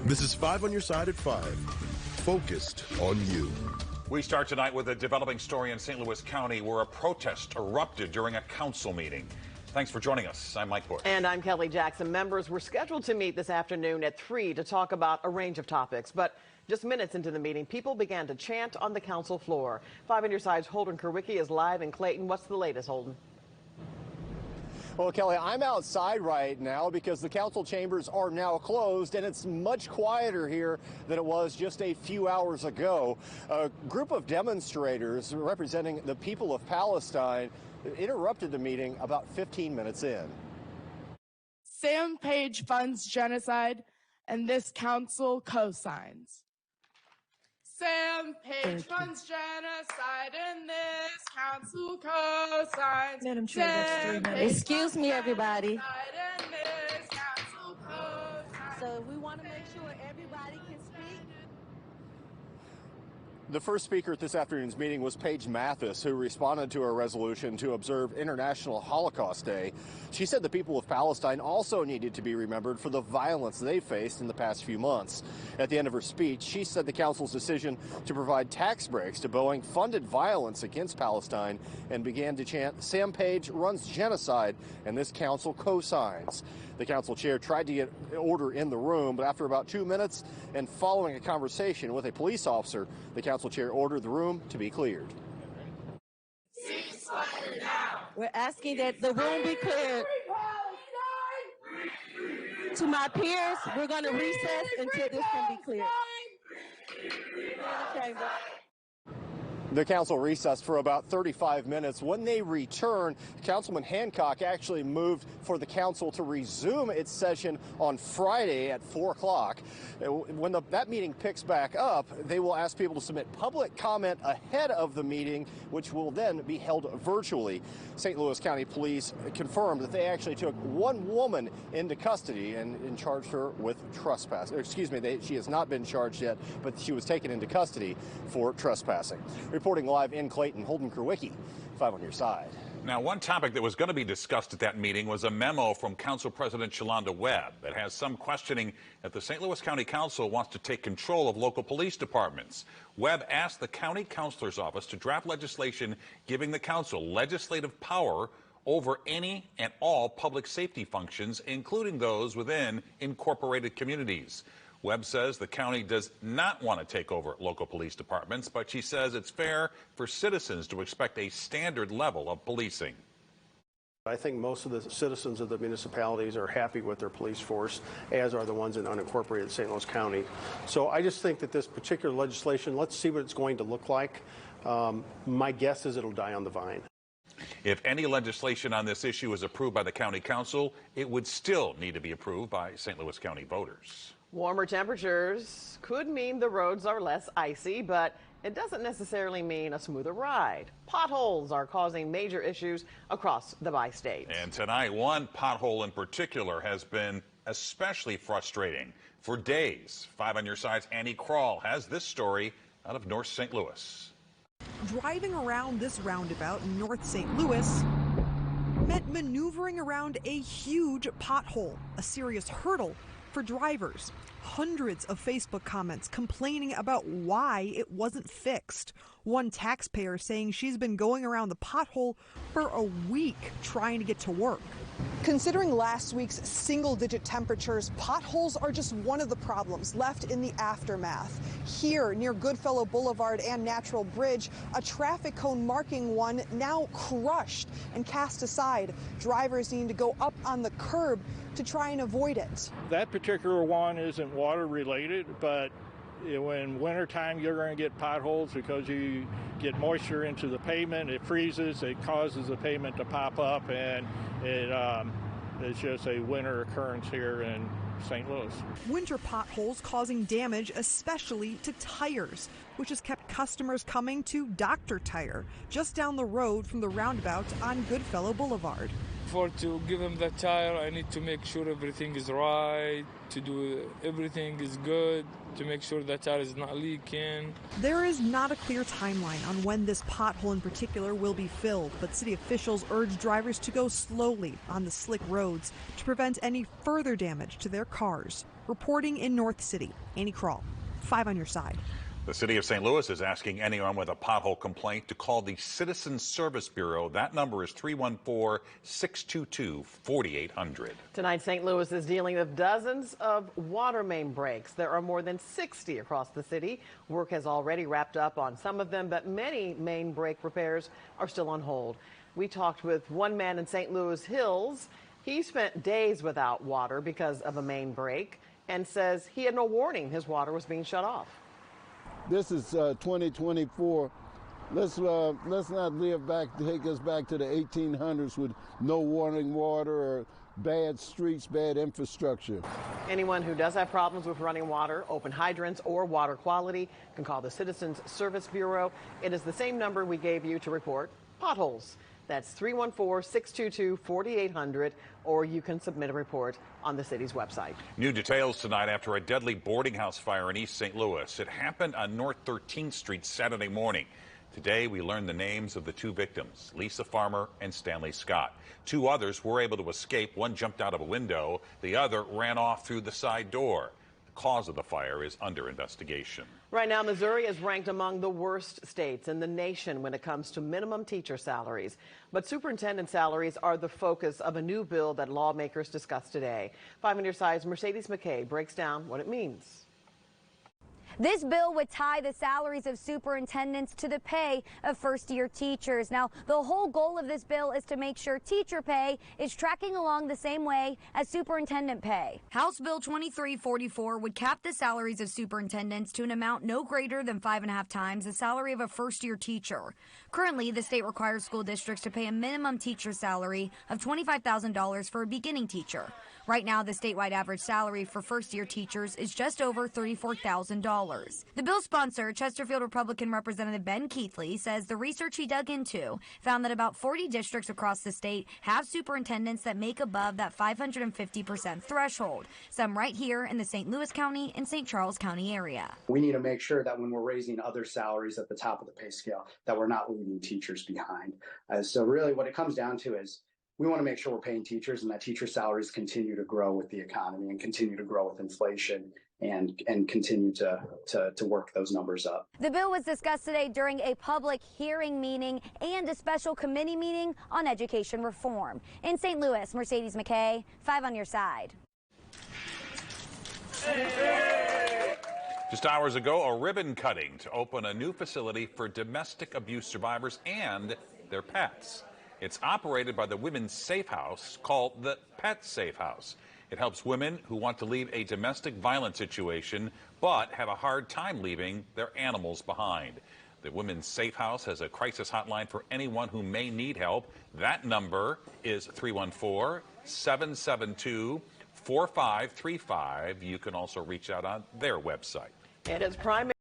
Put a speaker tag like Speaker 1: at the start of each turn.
Speaker 1: This is 5 on your side at 5. Focused on you.
Speaker 2: We start tonight with a developing story in St. Louis County where a protest erupted during a council meeting. Thanks for joining us. I'm Mike Bush.
Speaker 3: And I'm Kelly Jackson. Members were scheduled to meet this afternoon at 3 to talk about a range of topics. But just minutes into the meeting, people began to chant on the council floor. 5 on your side's Holden Kerwicki is live in Clayton. What's the latest, Holden?
Speaker 4: Well, Kelly, I'm outside right now because the council chambers are now closed, and it's much quieter here than it was just a few hours ago. A group of demonstrators representing the people of Palestine interrupted the meeting about 15 minutes in.
Speaker 5: Sam Page funds genocide, and this council co-signs. Sam Page funds genocide, and this council co-signs.
Speaker 6: Madam Chair, that's 3 minutes.
Speaker 7: Excuse me, everybody.
Speaker 6: So we want to make sure everybody can speak.
Speaker 4: The first speaker at this afternoon's meeting was Paige Mathis, who responded to a resolution to observe International Holocaust Day. She said the people of Palestine also needed to be remembered for the violence they faced in the past few months. At the end of her speech, she said the council's decision to provide tax breaks to Boeing funded violence against Palestine and began to chant, "Sam Page runs genocide, and this council co-signs." The council chair tried to get order in the room, but after about 2 minutes and following a conversation with a police officer, the council chair ordered the room to be cleared.
Speaker 7: Ceasefire now. We're asking that the room be cleared. To my peers, we're going to recess until this can be cleared.
Speaker 4: The council recessed for about 35 minutes. When they returned, Councilman Hancock actually moved for the council to resume its session on Friday at 4 o'clock. When that meeting picks back up, they will ask people to submit public comment ahead of the meeting, which will then be held virtually. St. Louis County Police confirmed that they actually took one woman into custody and charged her with trespass. Excuse me, she has not been charged yet, but she was taken into custody for trespassing. Reporting live in Clayton, Holden Kerwicki, 5 on your side.
Speaker 2: Now, one topic that was going to be discussed at that meeting was a memo from Council President Shalonda Webb that has some questioning that the St. Louis County Council wants to take control of local police departments. Webb asked the county councilor's office to draft legislation giving the council legislative power over any and all public safety functions, including those within incorporated communities. Webb says the county does not want to take over local police departments, but she says it's fair for citizens to expect a standard level of policing.
Speaker 8: I think most of the citizens of the municipalities are happy with their police force, as are the ones in unincorporated St. Louis County. So I just think that this particular legislation, let's see what it's going to look like. My guess is it'll die on the vine.
Speaker 2: If any legislation on this issue is approved by the county council, it would still need to be approved by St. Louis County voters.
Speaker 3: Warmer temperatures could mean the roads are less icy, but it doesn't necessarily mean a smoother ride. Potholes are causing major issues across the bi-state.
Speaker 2: And tonight, one pothole in particular has been especially frustrating for days. 5 on your side's Annie Krall has this story out of North St. Louis.
Speaker 9: Driving around this roundabout in North St. Louis meant maneuvering around a huge pothole, a serious hurdle for drivers. Hundreds of Facebook comments complaining about why it wasn't fixed. One taxpayer saying she's been going around the pothole for a week trying to get to work.
Speaker 10: Considering last week's single-digit temperatures, potholes are just one of the problems left in the aftermath. Here, near Goodfellow Boulevard and Natural Bridge, a traffic cone marking one now crushed and cast aside. Drivers need to go up on the curb to try and avoid it.
Speaker 11: That particular one isn't water-related, but in wintertime, you're going to get potholes because you get moisture into the pavement. It freezes, it causes the pavement to pop up, and it's just a winter occurrence here in St. Louis.
Speaker 9: Winter potholes causing damage, especially to tires, which has kept customers coming to Dr. Tire, just down the road from the roundabout on Goodfellow Boulevard.
Speaker 12: to give him the tire, I need to make sure everything is right, to do everything is good, to make sure the tire is not leaking.
Speaker 9: There is not a clear timeline on when this pothole in particular will be filled, but city officials urge drivers to go slowly on the slick roads to prevent any further damage to their cars. Reporting in North City, Annie Krall, 5 on your side.
Speaker 2: The city of St. Louis is asking anyone with a pothole complaint to call the Citizen Service Bureau. That number is 314-622-4800.
Speaker 3: Tonight, St. Louis is dealing with dozens of water main breaks. There are more than 60 across the city. Work has already wrapped up on some of them, but many main break repairs are still on hold. We talked with one man in St. Louis Hills. He spent days without water because of a main break and says he had no warning his water was being shut off.
Speaker 13: This is 2024. Let's not take us back to the 1800s with no running water or bad streets, bad infrastructure.
Speaker 3: Anyone who does have problems with running water, open hydrants, or water quality can call the Citizens Service Bureau. It is the same number we gave you to report potholes. That's 314-622-4800, or you can submit a report on the city's website.
Speaker 2: New details tonight after a deadly boarding house fire in East St. Louis. It happened on North 13th Street Saturday morning. Today, we learned the names of the two victims, Lisa Farmer and Stanley Scott. Two others were able to escape. One jumped out of a window. The other ran off through the side door. The cause of the fire is under investigation.
Speaker 3: Right now, Missouri is ranked among the worst states in the nation when it comes to minimum teacher salaries. But superintendent salaries are the focus of a new bill that lawmakers discussed today. 5 on your side's Mercedes McKay breaks down what it means.
Speaker 14: This bill would tie the salaries of superintendents to the pay of first-year teachers. Now, the whole goal of this bill is to make sure teacher pay is tracking along the same way as superintendent pay. House Bill 2344 would cap the salaries of superintendents to an amount no greater than 5.5 times the salary of a first-year teacher. Currently, the state requires school districts to pay a minimum teacher salary of $25,000 for a beginning teacher. Right now, the statewide average salary for first-year teachers is just over $34,000. The bill's sponsor, Chesterfield Republican Representative Ben Keithley, says the research he dug into found that about 40 districts across the state have superintendents that make above that 550% threshold, some right here in the St. Louis County and St. Charles County area.
Speaker 15: We need to make sure that when we're raising other salaries at the top of the pay scale, that we're not leaving teachers behind. So really what it comes down to is we want to make sure we're paying teachers and that teacher salaries continue to grow with the economy and continue to grow with inflation and continue to work those numbers up.
Speaker 14: The bill was discussed today during a public hearing meeting and a special committee meeting on education reform. In St. Louis, Mercedes McKay, 5 on your side.
Speaker 2: Just hours ago, a ribbon cutting to open a new facility for domestic abuse survivors and their pets. It's operated by the Women's Safe House called the Pet Safe House. It helps women who want to leave a domestic violence situation but have a hard time leaving their animals behind. The Women's Safe House has a crisis hotline for anyone who may need help. That number is 314-772-4535. You can also reach out on their website.
Speaker 3: It is primary.